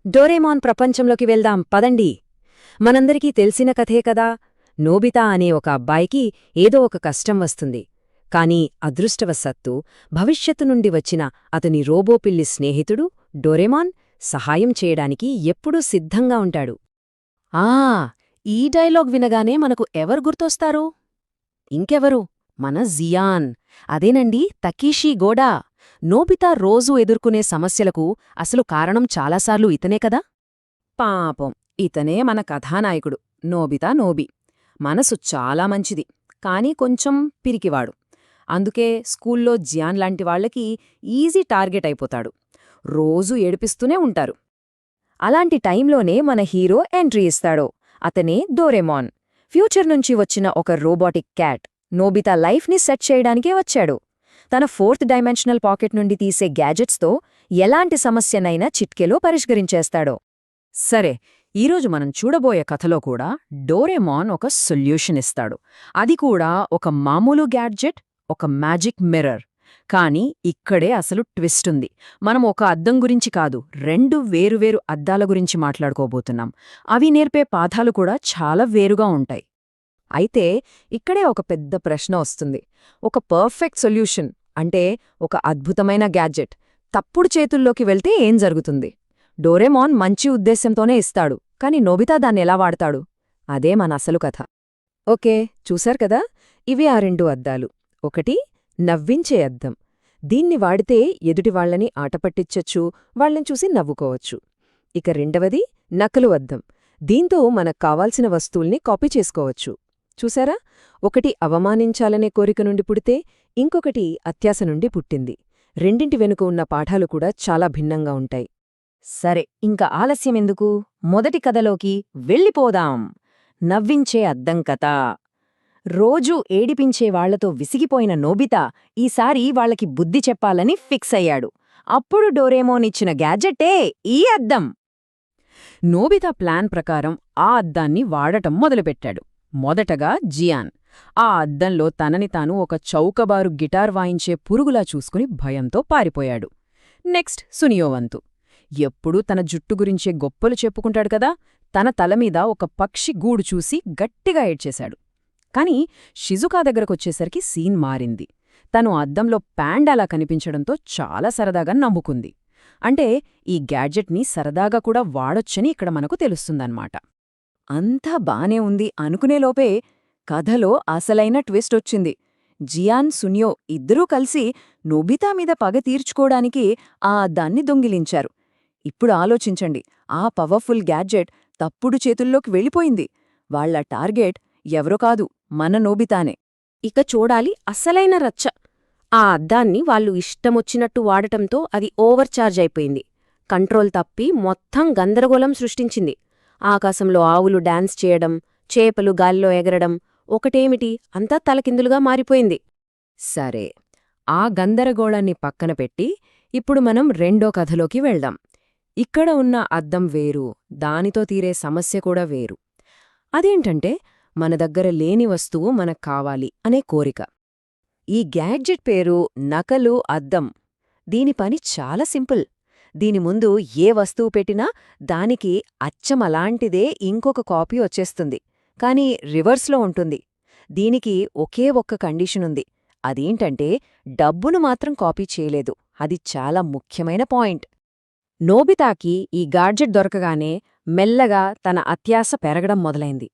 Doraemon ప్రపంచంలోకి వెళ్దాం పదండి. మనందరికీ తెలిసిన కథే కదా. నోబితా అనే ఒక అబ్బాయికి ఏదో ఒక కష్టం వస్తుంది. కాని అదృష్టవశత్తు భవిష్యత్తు నుండి వచ్చిన అతని రోబోపిల్లి స్నేహితుడు డోరేమాన్ సహాయం చేయడానికి ఎప్పుడూ సిద్ధంగా ఉంటాడు. ఈ డైలాగ్ వినగానే మనకు ఎవరు గుర్తొస్తారు? ఇంకెవరు, మన జియాన్. అదేనండి, తకీషీ గోడా. నోబితా రోజూ ఎదుర్కొనే సమస్యలకు అసలు కారణం చాలాసార్లు ఇతనే కదా. పాపం, ఇతనే మన కథానాయకుడు నోబి. మనసు చాలా మంచిది, కాని కొంచెం పిరికివాడు. అందుకే స్కూల్లో జియాన్ లాంటి వాళ్లకి ఈజీ టార్గెట్ అయిపోతాడు. రోజూ ఏడిపిస్తూనే ఉంటారు. అలాంటి టైంలోనే మన హీరో ఎంట్రీ ఇస్తాడు. అతనే డోరేమాన్. ఫ్యూచర్ నుంచి వచ్చిన ఒక రోబోటిక్ క్యాట్ నోబితా లైఫ్ని సెట్ చేయడానికే వచ్చాడు. తన 4th డైమెన్షనల్ పాకెట్ నుండి తీసే గ్యాజెట్స్తో ఎలాంటి సమస్యనైనా చిట్కెలో పరిష్కరించేస్తాడు. సరే, ఈరోజు మనం చూడబోయే కథలో కూడా డోరేమాన్ ఒక సొల్యూషన్ ఇస్తాడు. అది కూడా ఒక మామూలు గ్యాడ్జెట్, ఒక మ్యాజిక్ మిర్రర్. కానీ ఇక్కడే అసలు ట్విస్ట్ ఉంది. మనం ఒక అద్దం గురించి కాదు, 2 వేరువేరు అద్దాల గురించి మాట్లాడుకోబోతున్నాం. అవి నేర్పే పాఠాలు కూడా చాలా వేరుగా ఉంటాయి. అయితే ఇక్కడే ఒక పెద్ద ప్రశ్న వస్తుంది. ఒక పర్ఫెక్ట్ సొల్యూషన్ అంటే, ఒక అద్భుతమైన గ్యాడ్జెట్ తప్పుడు చేతుల్లోకి వెళ్తే ఏం జరుగుతుంది? డోరేమాన్ మంచి ఉద్దేశ్యంతోనే ఇస్తాడు, కాని నోబితా దాన్నెలా వాడతాడు? అదే మన అసలు కథ. ఓకే, చూశారు కదా, ఇవి ఆ 2 అద్దాలు. ఒకటి నవ్వించే అద్దం. దీన్ని వాడితే ఎదుటివాళ్లని ఆటపట్టించొచ్చు, వాళ్లని చూసి నవ్వుకోవచ్చు. ఇక రెండవది నకలు అద్దం. దీంతో మనకు కావాల్సిన వస్తువుల్ని కాపీ చేసుకోవచ్చు. చూసారా, ఒకటి అవమానించాలనే కోరిక నుండి పుడితే, ఇంకొకటి అత్యాశ నుండి పుట్టింది. రెండింటి వెనుక ఉన్న పాఠాలు కూడా చాలా భిన్నంగా ఉంటాయి. సరే, ఇంకా ఆలస్యమెందుకు, మొదటి కథలోకి వెళ్ళిపోదాం. నవ్వించే అద్దం కథ. రోజూ ఏడిపించే వాళ్లతో విసిగిపోయిన నోబితా ఈసారి వాళ్లకి బుద్ధి చెప్పాలని ఫిక్స్ అయ్యాడు. అప్పుడు డోరేమోన్ ఇచ్చిన గ్యాడ్జెట్టే ఈ అద్దం. నోబితా ప్లాన్ ప్రకారం ఆ అద్దాన్ని వాడటం మొదలుపెట్టాడు. మొదటగా జియాన్. ఆ అద్దంలో తనని తాను ఒక చౌకబారు గిటార్ వాయించే పురుగులా చూసుకుని భయంతో పారిపోయాడు. నెక్స్ట్ సునియోవంతు. ఎప్పుడూ తన జుట్టు గురించే గొప్పలు చెప్పుకుంటాడు కదా. తన తలమీద ఒక పక్షి గూడు చూసి గట్టిగా ఏడ్చేశాడు. కాని షిజుకా దగ్గరకొచ్చేసరికి సీన్ మారింది. తను అద్దంలో ప్యాండాలా కనిపించడంతో చాలా సరదాగా నవ్వుకుంది. అంటే ఈ గ్యాడ్జెట్ని సరదాగా కూడా వాడొచ్చని ఇక్కడ మనకు తెలుస్తుందన్నమాట. అంతా బానే ఉంది అనుకునేలోపే కథలో అసలైన ట్విస్ట్ వచ్చింది. జియాన్, సునియో ఇద్దరూ కలిసి నోబితా మీద పగ తీర్చుకోవడానికి ఆ అద్దాన్ని దొంగిలించారు. ఇప్పుడు ఆలోచించండి, ఆ పవర్ఫుల్ గ్యాడ్జెట్ తప్పుడు చేతుల్లోకి వెళ్ళిపోయింది. వాళ్ల టార్గెట్ ఎవరో కాదు, మన నోబితానే. ఇక చూడాలి అసలైన రచ్చ. ఆ అద్దాన్ని వాళ్ళు ఇష్టమొచ్చినట్టు వాడటంతో అది ఓవర్చార్జ్ అయిపోయింది. కంట్రోల్ తప్పి మొత్తం గందరగోళం సృష్టించింది. ఆకాశంలో ఆవులు డాన్స్ చేయడం, చేపలు గాల్లో ఎగరడం, ఒకటేమిటి అంతా తలకిందులుగా మారిపోయింది. సరే, ఆ గందరగోళాన్ని పక్కన పెట్టి ఇప్పుడు మనం రెండో కథలోకి వెళ్దాం. ఇక్కడ ఉన్న అద్దం వేరు, దానితో తీరే సమస్య కూడా వేరు. అదేంటంటే, మన దగ్గర లేని వస్తువు మనకు కావాలి అనే కోరిక. ఈ గ్యాడ్జెట్ పేరు నకలు అద్దం. దీని పని చాలా సింపుల్. దీని ముందు ఏ వస్తువు పెట్టినా దానికి అచ్చమలాంటిదే ఇంకొక కాపీ వచ్చేస్తుంది. కాని రివర్స్లో ఉంటుంది. దీనికి ఒకే ఒక్క కండిషనుంది. అదేంటంటే, డబ్బును మాత్రం కాపీ చేయలేదు. అది చాలా ముఖ్యమైన పాయింట్. నోబితాకి ఈ గాడ్జెట్ దొరకగానే మెల్లగా తన అత్యాశ పెరగడం మొదలైంది.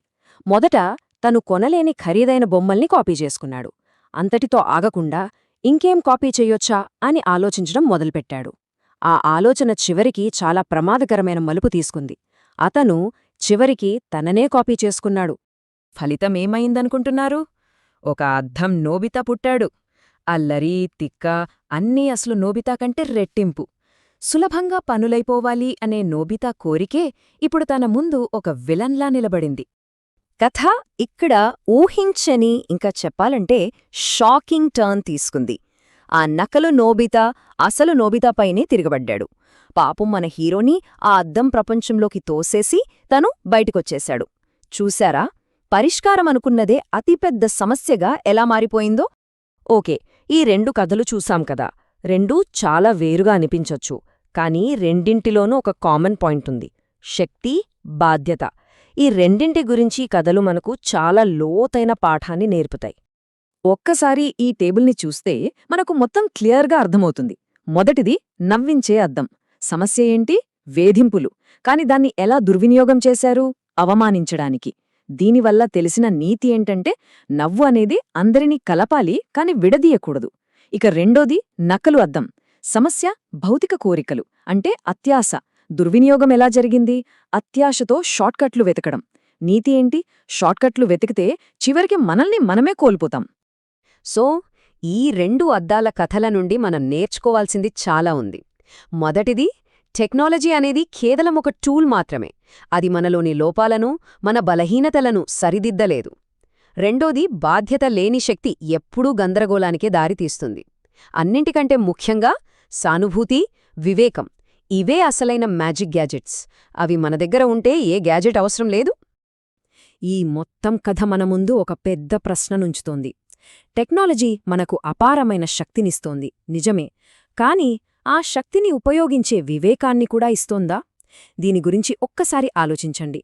మొదట తను కొనలేని ఖరీదైన బొమ్మల్ని కాపీ చేసుకున్నాడు. అంతటితో ఆగకుండా ఇంకేం కాపీ చెయ్యొచ్చా అని ఆలోచించడం మొదలుపెట్టాడు. ఆ ఆలోచన చివరికి చాలా ప్రమాదకరమైన మలుపు తీసుకుంది. అతను చివరికి తననే కాపీ చేసుకున్నాడు. ఫలితమేమైందనుకుంటున్నారు? ఒక అద్దం నోబితా పుట్టాడు. అల్లరి, తిక్క అన్నీ అసలు నోబితా కంటే రెట్టింపు. సులభంగా పనులైపోవాలి అనే నోబితా కోరికే ఇప్పుడు తన ముందు ఒక విలన్లా నిలబడింది. కథ ఇక్కడ ఊహించని, ఇంకా చెప్పాలంటే షాకింగ్ టర్న్ తీసుకుంది. ఆ నకలు నోబితా అసలు నోబితాపైనే తిరగబడ్డాడు. పాపం మన హీరోని ఆ అద్దం ప్రపంచంలోకి తోసేసి తను బయటికొచ్చేశాడు. చూశారా, పరిష్కారమనుకున్నదే అతిపెద్ద సమస్యగా ఎలా మారిపోయిందో? ఓకే, ఈ 2 కథలు చూసాం కదా. రెండూ చాలా వేరుగా అనిపించొచ్చు, కానీ రెండింటిలోనూ ఒక కామన్ పాయింట్ ఉంది: శక్తి, బాధ్యత. ఈ రెండింటి గురించి కథలు మనకు చాలా లోతైన పాఠాన్ని నేర్పుతాయి. ఒక్కసారి ఈ టేబుల్ని చూస్తే మనకు మొత్తం క్లియర్గా అర్థమవుతుంది. మొదటిది నవ్వించే అద్దం. సమస్య ఏంటి? వేధింపులు. కాని దాన్ని ఎలా దుర్వినియోగం చేశారు? అవమానించడానికి. దీనివల్ల తెలిసిన నీతి ఏంటంటే నవ్వు అనేది అందరినీ కలపాలి, కాని విడదీయకూడదు. ఇక రెండోది నకలు అద్దం. సమస్య భౌతిక కోరికలు, అంటే అత్యాశ. దుర్వినియోగం ఎలా జరిగింది? అత్యాశతో షార్ట్కట్లు వెతకడం. నీతి ఏంటి? షార్ట్కట్లు వెతికితే చివరికి మనల్ని మనమే కోల్పోతాం. సో ఈ రెండు అద్దాల కథల నుండి మనం నేర్చుకోవాల్సింది చాలా ఉంది. మొదటిది, టెక్నాలజీ అనేది కేవలం ఒక టూల్ మాత్రమే. అది మనలోని లోపాలను, మన బలహీనతలను సరిదిద్దలేదు. రెండోది, బాధ్యత లేని శక్తి ఎప్పుడూ గందరగోళానికే దారితీస్తుంది. అన్నింటికంటే ముఖ్యంగా సానుభూతి, వివేకం, ఇవే అసలైన మ్యాజిక్ గ్యాజెట్స్. అవి మన దగ్గర ఉంటే ఏ గ్యాజెట్ అవసరం లేదు. ఈ మొత్తం కథ మన ముందు ఒక పెద్ద ప్రశ్ననుంచుతోంది. టెక్నాలజీ మనకు అపారమైన శక్తినిస్తోంది, నిజమే. కాని ఆ శక్తిని ఉపయోగించే వివేకాన్ని కూడా ఇస్తోందా? దీని గురించి ఒక్కసారి ఆలోచించండి.